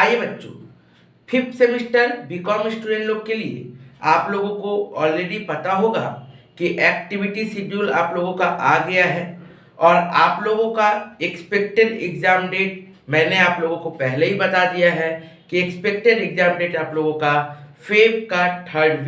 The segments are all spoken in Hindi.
आइए बच्चों, 5th सेमिस्टर बीकॉम स्टूडेंट लोग के लिए आप लोगों को ऑलरेडी पता होगा कि एक्टिविटी शेड्यूल आप लोगों का आ गया है और आप लोगों का एक्सपेक्टेड एग्जाम डेट मैंने आप लोगों को पहले ही बता दिया है कि एक्सपेक्टेड एग्जाम डेट आप लोगों का फेब का थर्ड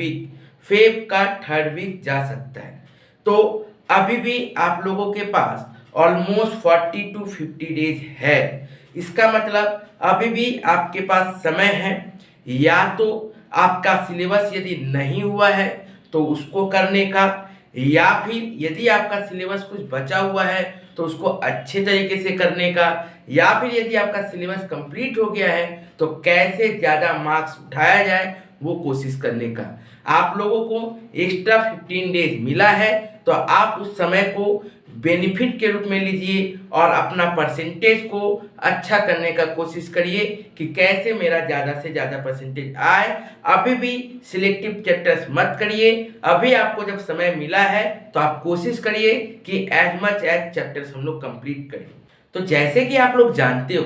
वीक जा सकता है। तो अभी भी आप लोगों के पास ऑलमोस्ट 40 to 50 डेज है। इसका मतलब अभी भी आपके पास समय है, या तो आपका सिलेबस यदि नहीं हुआ है तो उसको करने का, या फिर यदि आपका सिलेबस कुछ बचा हुआ है तो उसको अच्छे तरीके से करने का, या फिर यदि आपका सिलेबस कंप्लीट हो गया है तो कैसे ज़्यादा मार्क्स उठाया जाए वो कोशिश करने का। आप लोगों को एक्स्ट्रा 15 डेज मिला है तो आप उस समय को बेनिफिट के रूप में लीजिए और अपना परसेंटेज को अच्छा करने का कोशिश करिए कि कैसे मेरा ज़्यादा से ज़्यादा परसेंटेज आए। अभी भी सिलेक्टिव चैप्टर्स मत करिए, अभी आपको जब समय मिला है तो आप कोशिश करिए कि एज मच एज चैप्टर्स हम लोग कंप्लीट करें। तो जैसे कि आप लोग जानते हो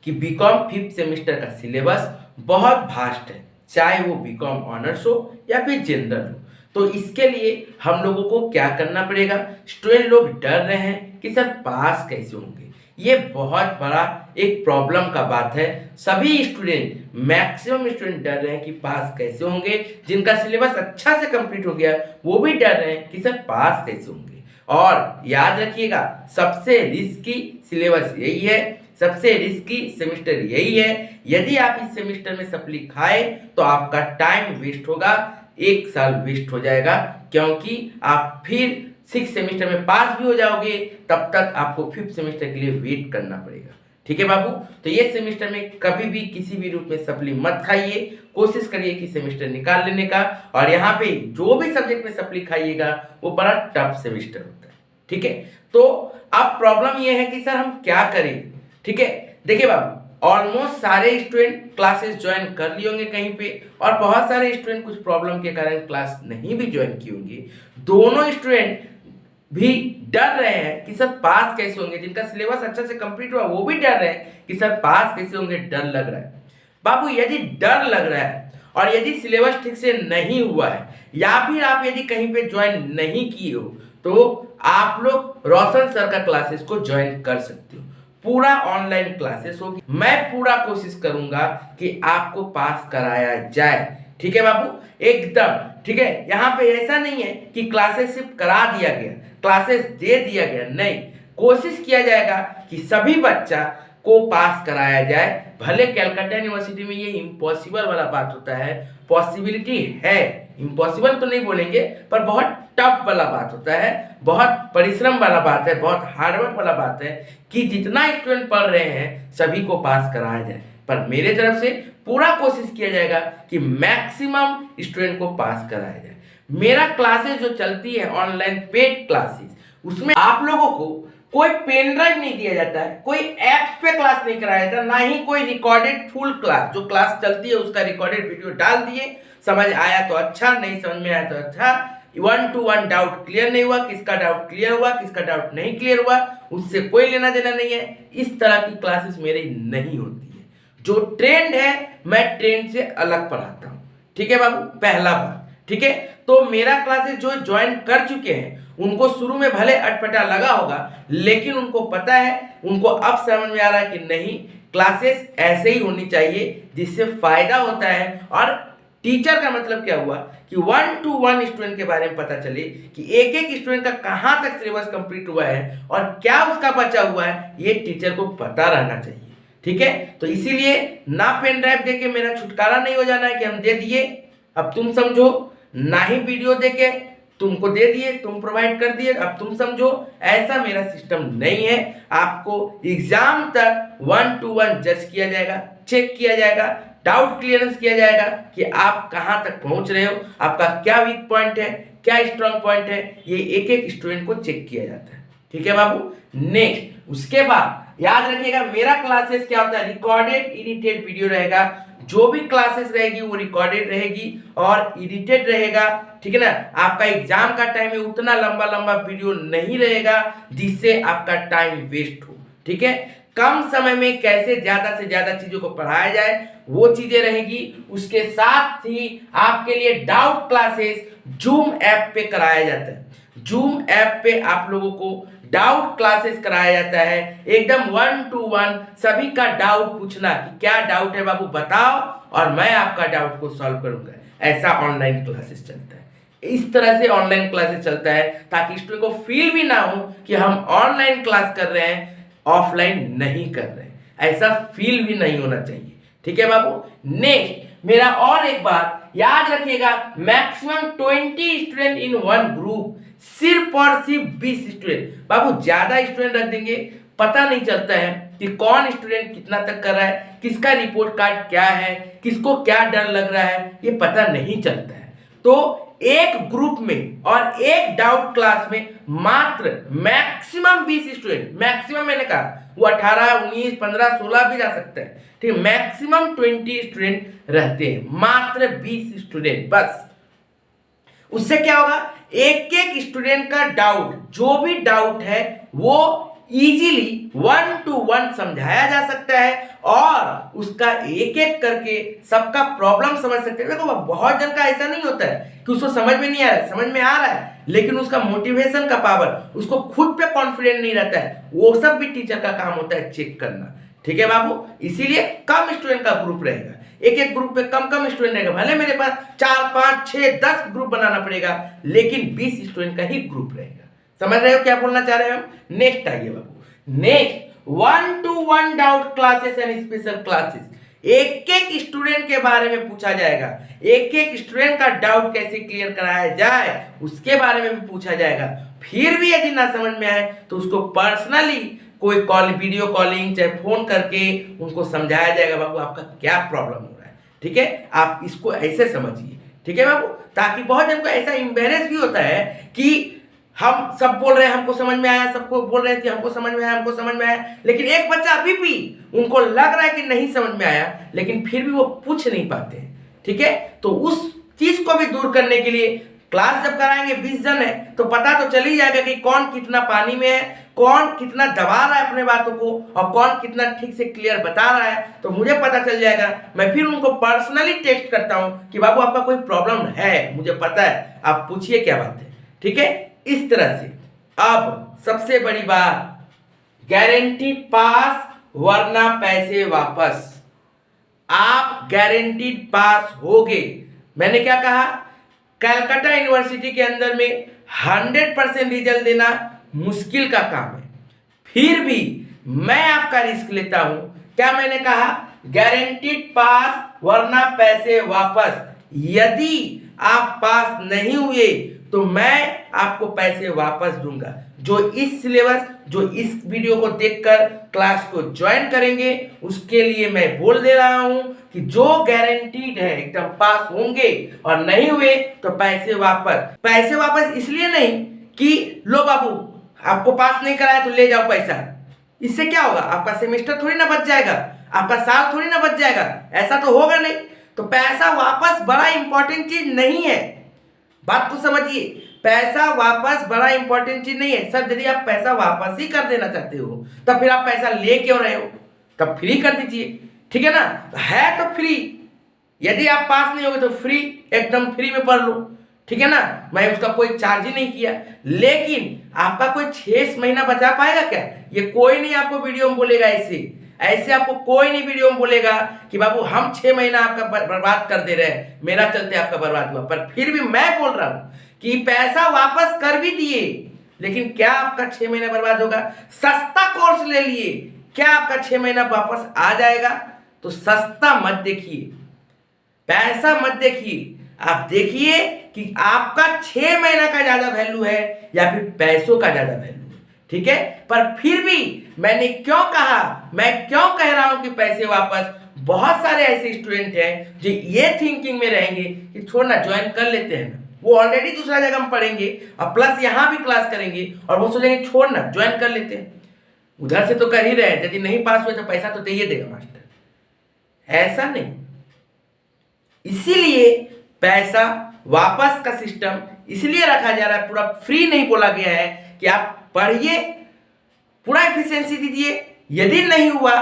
कि बीकॉम 5th सेमेस्टर का सिलेबस बहुत वास्ट है, चाहे वो बीकॉम ऑनर्स हो या फिर जनरल हो। तो इसके लिए हम लोगों को क्या करना पड़ेगा, स्टूडेंट लोग डर रहे हैं कि सर पास कैसे होंगे। ये बहुत बड़ा एक प्रॉब्लम का बात है। सभी स्टूडेंट, मैक्सिमम स्टूडेंट डर रहे हैं कि पास कैसे होंगे। जिनका सिलेबस अच्छा से कंप्लीट हो गया वो भी डर रहे हैं कि सर पास कैसे होंगे। और याद रखिएगा, सबसे रिस्की सिलेबस यही है, सबसे रिस्की सेमेस्टर यही है। यदि आप इस सेमेस्टर में सप्ली खाए तो आपका टाइम वेस्ट होगा, 1 साल वेस्ट हो जाएगा, क्योंकि आप फिर 6th सेमेस्टर में पास भी हो जाओगे, तब तक आपको 5th सेमेस्टर के लिए वेट करना पड़ेगा। ठीक है बाबू, तो ये सेमेस्टर में कभी भी किसी भी रूप में सप्ली मत खाइए, कोशिश करिए कि सेमेस्टर निकाल लेने का। और यहाँ पे जो भी सब्जेक्ट में सप्ली खाइएगा वो बड़ा टफ सेमेस्टर होता है। ठीक है, तो अब प्रॉब्लम ये है कि सर हम क्या करें। ठीक है, देखिए बाबू, ऑलमोस्ट सारे स्टूडेंट क्लासेस ज्वाइन कर लिए होंगे कहीं पे, और बहुत सारे स्टूडेंट कुछ प्रॉब्लम के कारण क्लास नहीं भी ज्वाइन किए होंगे। दोनों स्टूडेंट भी डर रहे हैं कि सर पास कैसे होंगे। जिनका सिलेबस अच्छा से कंप्लीट हुआ वो भी डर रहे हैं कि सर पास कैसे होंगे, डर लग रहा है। बाबू, यदि डर लग रहा है और यदि सिलेबस ठीक से नहीं हुआ है, या फिर आप यदि कहीं पे ज्वाइन नहीं किए हो, तो आप लोग रोशन सर का क्लासेस को ज्वाइन कर सकते हो। पूरा ऑनलाइन क्लासेस होगी, मैं पूरा कोशिश करूंगा कि आपको पास कराया जाए। ठीक है बाबू, एकदम ठीक है। यहाँ पे ऐसा नहीं है कि क्लासेस सिर्फ करा दिया गया, क्लासेस दे दिया गया, नहीं, कोशिश किया जाएगा कि सभी बच्चा को पास कराया जाए। भले कलकत्ता यूनिवर्सिटी में ये इम्पॉसिबल वाला बात होता है, पॉसिबिलिटी है, इम्पॉसिबल तो नहीं बोलेंगे, पर बहुत टफ वाला बात होता है, बहुत परिश्रम वाला बात है, बहुत हार्डवर्क वाला बात है कि जितना स्टूडेंट पढ़ रहे हैं सभी को पास कराया जाए। पर मेरे तरफ से पूरा कोशिश किया जाएगा कि मैक्सिमम स्टूडेंट को पास कराया जाए। मेरा क्लासेस जो चलती है ऑनलाइन पेड क्लासेस, उसमें आप लोगों को कोई पेन ड्राइव नहीं दिया जाता है, कोई ऐप्स पे क्लास नहीं कराया जाता, ना ही कोई रिकॉर्डेड फुल क्लास, जो क्लास चलती है उसका रिकॉर्डेड वीडियो डाल दिए, समझ आया तो अच्छा, नहीं समझ में आया तो अच्छा। 1-to-1 डाउट क्लियर नहीं हुआ, किसका डाउट क्लियर हुआ, किसका डाउट नहीं क्लियर हुआ, उससे कोई लेना देना नहीं है। इस तरह की क्लासेस मेरी नहीं होती है। जो ट्रेंड है मैं ट्रेंड से अलग पढ़ाता हूँ। ठीक है बाबू, पहला बात। ठीक है, तो मेरा क्लासेस जो ज्वाइन कर चुके हैं उनको शुरू में भले अटपटा लगा होगा, लेकिन उनको पता है, उनको अब समझ में आ रहा है कि नहीं, क्लासेस ऐसे ही होनी चाहिए जिससे फायदा होता है। और टीचर का मतलब क्या हुआ कि 1-to-1 स्टूडेंट के बारे में पता चले कि एक एक स्टूडेंट का कहाँ तक सिलेबस कंप्लीट हुआ है और क्या उसका बचा हुआ है, ये टीचर को पता रहना चाहिए। ठीक है, तो इसीलिए ना पेन ड्राइव देके मेरा छुटकारा नहीं हो जाना है कि हम दे दिए अब तुम समझो, ना ही वीडियो देके तुमको दे दिए, तुम प्रोवाइड कर दिए अब तुम समझो, ऐसा मेरा सिस्टम नहीं है। आपको एग्जाम तक 1-to-1 जज किया जाएगा, चेक किया जाएगा, डाउट क्लियरेंस किया जाएगा कि आप कहाँ तक पहुँच रहे हो, आपका क्या वीक पॉइंट है, क्या स्ट्रांग पॉइंट है, ये एक एक स्टूडेंट को चेक किया जाता है। ठीक है बाबू, नेक्स्ट उसके बाद याद रखिएगा, मेरा क्लासेस क्या होता है, रिकॉर्डेड एडिटेड वीडियो रहेगा। जो भी क्लासेस रहेगी वो रिकॉर्डेड रहेगी और एडिटेड रहेगा। ठीक है ना, आपका एग्जाम का टाइम में उतना लंबा लंबा वीडियो नहीं रहेगा जिससे आपका टाइम वेस्ट हो। ठीक है, कम समय में कैसे ज़्यादा से ज़्यादा चीज़ों को पढ़ाया जाए वो चीज़ें रहेगी। उसके साथ ही आपके लिए डाउट क्लासेस जूम ऐप पे कराया जाता है। जूम ऐप पे आप लोगों को डाउट क्लासेस कराया जाता है, एकदम 1 to 1 सभी का डाउट पूछना कि क्या डाउट है बाबू बताओ और मैं आपका डाउट को सॉल्व करूंगा। ऐसा ऑनलाइन क्लासेस चलता है। इस तरह से ऑनलाइन क्लासेस चलता है ताकि स्टूडेंट को फील भी ना हो कि हम ऑनलाइन क्लास कर रहे हैं, ऑफलाइन नहीं कर रहे हैं। ऐसा फील भी नहीं होना चाहिए। ठीक है बाबू। नेक्स्ट मेरा और एक बात याद रखिएगा, maximum 20 student in one group, सिर्फ और सिर्फ 20 स्टूडेंट। बाबू ज्यादा स्टूडेंट रख देंगे पता नहीं चलता है कि कौन स्टूडेंट कितना तक कर रहा है, किसका रिपोर्ट कार्ड क्या है, किसको क्या डर लग रहा है, ये पता नहीं चलता है। तो एक ग्रुप में और एक डाउट क्लास में मात्र मैक्सिमम 20 स्टूडेंट, मैक्सिमम मैंने कहा वो 18, 19, 15, 16 भी जा सकते हैं। ठीक है, मैक्सिमम 20 स्टूडेंट रहते हैं, मात्र 20 स्टूडेंट बस। उससे क्या होगा, एक एक स्टूडेंट का डाउट, जो भी डाउट है वो इजीली 1 to 1 समझाया जा सकता है और उसका एक एक करके सबका प्रॉब्लम समझ सकते हैं। देखो बहुत जन का ऐसा नहीं होता है कि उसको समझ में नहीं आ रहा है, समझ में आ रहा है लेकिन उसका मोटिवेशन का पावर, उसको खुद पे कॉन्फिडेंट नहीं रहता है। वो सब भी टीचर का काम होता है चेक करना। ठीक है बाबू, इसीलिए कम स्टूडेंट का ग्रुप रहेगा, एक एक ग्रुप में कम कम स्टूडेंट रहेगा। भले मेरे पास 4, 5, 6, 10 ग्रुप बनाना पड़ेगा लेकिन 20 स्टूडेंट का ही ग्रुप रहेगा। समझ रहे हो क्या बोलना चाह रहे हैं हम। नेक्स्ट आइए बाबू, next 1 to 1 doubt classes and special classes. एक एक स्टूडेंट के बारे में पूछा जाएगा, एक एक स्टूडेंट का डाउट कैसे क्लियर कराया जाए उसके बारे में भी पूछा जाएगा। फिर भी यदि ना समझ में आए तो उसको पर्सनली कोई कॉल, वीडियो कॉलिंग चाहे फोन करके उनको समझाया जाएगा बाबू आपका क्या प्रॉब्लम हो रहा है। ठीक है, आप इसको ऐसे समझिए। ठीक है बाबू, ताकि बहुत जन को ऐसा एम्बेरेस भी होता है कि हम सब बोल रहे हैं हमको समझ में आया, सबको बोल रहे हैं कि हमको समझ में आया, हमको समझ में आया, लेकिन एक बच्चा अभी भी उनको लग रहा है कि नहीं समझ में आया लेकिन फिर भी वो पूछ नहीं पाते हैं। ठीक है, तो उस चीज को भी दूर करने के लिए क्लास जब कराएंगे 20 जन है तो पता तो चल ही जाएगा कि कौन कितना पानी में है, कौन कितना दबा रहा है अपने बातों को और कौन कितना ठीक से क्लियर बता रहा है। तो मुझे पता चल जाएगा, मैं फिर उनको पर्सनली टेक्स्ट करता हूं कि बाबू आपका कोई प्रॉब्लम है, मुझे पता है, आप पूछिए क्या बात है। ठीक है, इस तरह से। अब सबसे बड़ी बात, गारंटीड पास वरना पैसे वापस। आप गारंटीड पास होगे। मैंने क्या कहा, कलकत्ता यूनिवर्सिटी के अंदर में 100% रिजल्ट देना मुश्किल का काम है, फिर भी मैं आपका रिस्क लेता हूं। क्या मैंने कहा, गारंटीड पास वरना पैसे वापस। यदि आप पास नहीं हुए तो मैं आपको पैसे वापस दूंगा। जो इस सिलेबस, जो इस वीडियो को देखकर क्लास को ज्वाइन करेंगे उसके लिए मैं बोल दे रहा हूं कि जो गारंटीड है एकदम पास होंगे और नहीं हुए तो पैसे वापस। पैसे वापस इसलिए नहीं कि लो बाबू आपको पास नहीं कराया तो ले जाओ पैसा। इससे क्या होगा, आपका सेमेस्टर थोड़ी ना बच जाएगा, आपका साल थोड़ी ना बच जाएगा, ऐसा तो होगा नहीं। तो पैसा वापस बड़ा इंपॉर्टेंट चीज नहीं है, बात को समझिए। पैसा वापस बड़ा इंपॉर्टेंट चीज नहीं है। सर यदि आप पैसा वापस ही कर देना चाहते हो तब फिर आप पैसा ले क्यों रहे हो, तब फ्री कर दीजिए। ठीक है ना, है तो फ्री। यदि आप पास नहीं होगे तो फ्री, एकदम फ्री में पढ़ लो। ठीक है ना, मैं उसका कोई चार्ज ही नहीं किया। लेकिन आपका कोई 6 महीना बचा पाएगा क्या, ये कोई नहीं आपको वीडियो में बोलेगा। ऐसे आपको कोई नहीं वीडियो में बोलेगा कि बाबू हम 6 महीना आपका बर्बाद कर दे रहे हैं, मेरा चलते आपका बर्बाद हुआ। पर फिर भी मैं बोल रहा हूं कि पैसा वापस कर भी दिए लेकिन क्या आपका 6 महीना बर्बाद होगा। सस्ता कोर्स ले लिए, क्या आपका 6 महीना वापस आ जाएगा। तो सस्ता मत देखिए, पैसा मत देखिए, आप देखिए कि आपका 6 महीना का ज्यादा वैल्यू है या फिर पैसों का ज्यादा वैल्यू है। ठीक है, पर फिर भी मैंने क्यों कहा, मैं क्यों कह रहा हूं कि पैसे वापस। बहुत सारे ऐसे स्टूडेंट हैं जो ये थिंकिंग में रहेंगे कि छोड़ना ज्वाइन कर लेते हैं, वो ऑलरेडी दूसरा जगह में पढ़ेंगे और प्लस यहां भी क्लास करेंगे और वो सोचेंगे छोड़ना ज्वाइन कर लेते हैं, उधर से तो कर ही रहे हैं, यदि नहीं पास हुए तो पैसा तो दे ही देगा मास्टर। ऐसा नहीं, इसीलिए पैसा वापस का सिस्टम इसलिए रखा जा रहा है, पूरा फ्री नहीं बोला गया है कि आप पढ़िए, पूरा एफिशिएंसी दीजिए, यदि नहीं हुआ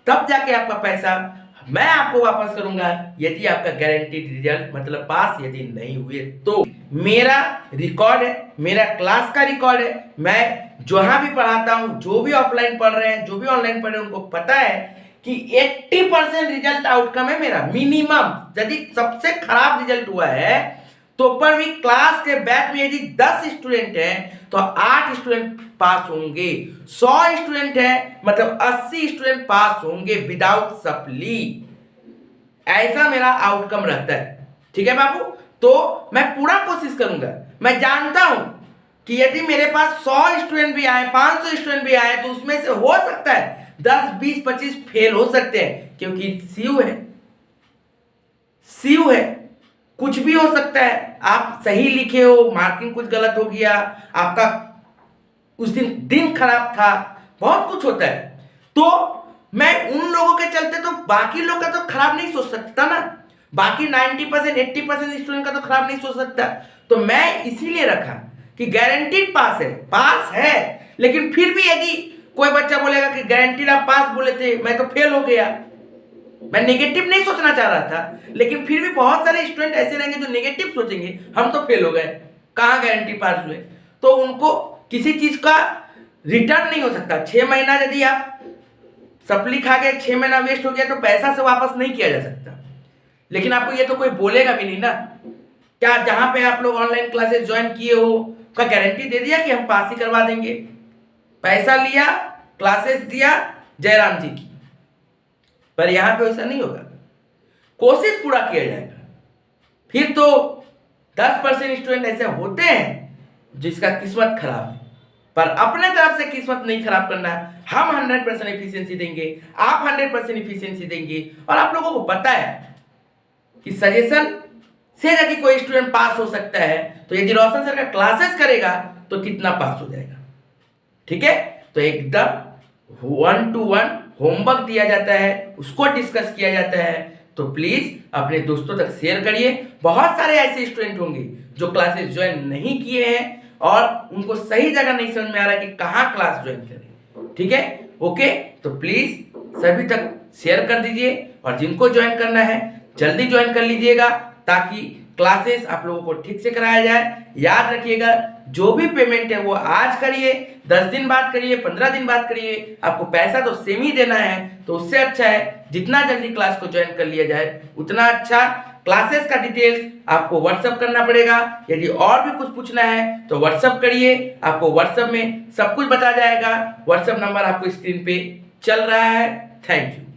तब जाके आपका पैसा मैं आपको वापस करूंगा, यदि आपका गारंटीड रिजल्ट मतलब पास यदि नहीं हुए तो। मेरा रिकॉर्ड है, मेरा क्लास का रिकॉर्ड है, मैं जहां भी पढ़ाता हूं, जो भी ऑफलाइन पढ़ रहे हैं, जो भी ऑनलाइन पढ़ रहे हैं, उनको पता है कि 80% रिजल्ट आउटकम है मेरा मिनिमम। यदि सबसे खराब रिजल्ट हुआ है तो पर भी क्लास के बैच में यदि 10 स्टूडेंट हैं तो 8 स्टूडेंट पास होंगे, 100 स्टूडेंट हैं मतलब 80 स्टूडेंट पास होंगे विदाउट सप्ली। ऐसा मेरा आउटकम रहता है। ठीक है बाबू, तो मैं पूरा कोशिश करूंगा। मैं जानता हूं कि यदि मेरे पास 100 स्टूडेंट भी आए, 500 स्टूडेंट भी आए, तो उसमें से हो सकता है 10, 20, 25 फेल हो सकते हैं, क्योंकि सीयू है, सीयू है, कुछ भी हो सकता है। आप सही लिखे हो, मार्किंग कुछ गलत हो गया, आपका उस दिन खराब था, बहुत कुछ होता है। तो मैं उन लोगों के चलते तो बाकी लोग का तो खराब नहीं सोच सकता ना, बाकी 90%, 80% स्टूडेंट का तो खराब नहीं सोच सकता। तो मैं इसीलिए रखा कि गारंटीड पास है, पास है, लेकिन फिर भी यदि कोई बच्चा बोलेगा कि गारंटीड आप पास बोले थे, मैं तो फेल हो गया, मैं नेगेटिव नहीं सोचना चाह रहा था, लेकिन फिर भी बहुत सारे स्टूडेंट ऐसे रहेंगे जो नेगेटिव सोचेंगे, हम तो फेल हो गए, कहाँ गारंटी पास हुए। तो उनको किसी चीज का रिटर्न नहीं हो सकता। 6 महीना यदि आप सप्ली खा गए, 6 महीना वेस्ट हो गया, तो पैसा से वापस नहीं किया जा सकता। लेकिन आपको ये तो कोई बोलेगा भी नहीं ना, क्या जहां पे आप लोग ऑनलाइन क्लासेस ज्वाइन किए हो का गारंटी दे दिया कि हम पास ही करवा देंगे। पैसा लिया, क्लासेस दिया, जयराम जी की। पर यहां पे वैसा नहीं होगा, कोशिश पूरा किया जाएगा। फिर तो 10% स्टूडेंट ऐसे होते हैं जिसका किस्मत खराब है, पर अपने तरफ से किस्मत नहीं खराब करना। हम 100% एफिशिएंसी देंगे, आप 100% एफिशिएंसी देंगे। और आप लोगों को पता है कि सजेशन से यदि कोई स्टूडेंट पास हो सकता है, तो यदि रोशन सर का क्लासेस करेगा तो कितना पास हो जाएगा। ठीक है, तो एकदम 1 to 1 होमवर्क दिया जाता है, उसको डिस्कस किया जाता है। तो प्लीज अपने दोस्तों तक शेयर करिए। बहुत सारे ऐसे स्टूडेंट होंगे जो क्लासेस ज्वाइन नहीं किए हैं और उनको सही जगह नहीं समझ में आ रहा है कि कहाँ क्लास ज्वाइन करें। ठीक है, ओके, तो प्लीज सभी तक शेयर कर दीजिए और जिनको ज्वाइन करना है जल्दी ज्वाइन कर लीजिएगा, ताकि क्लासेस आप लोगों को ठीक से कराया जाए। याद रखिएगा, जो भी पेमेंट है वो आज करिए, 10 दिन बाद करिए, 15 दिन बाद करिए, आपको पैसा तो सेम ही देना है। तो उससे अच्छा है जितना जल्दी क्लास को ज्वाइन कर लिया जाए उतना अच्छा। क्लासेस का डिटेल्स आपको व्हाट्सअप करना पड़ेगा। यदि और भी कुछ पूछना है तो व्हाट्सअप करिए, आपको व्हाट्सअप में सब कुछ बता जाएगा। व्हाट्सअप नंबर आपको स्क्रीन पे चल रहा है। Thank you.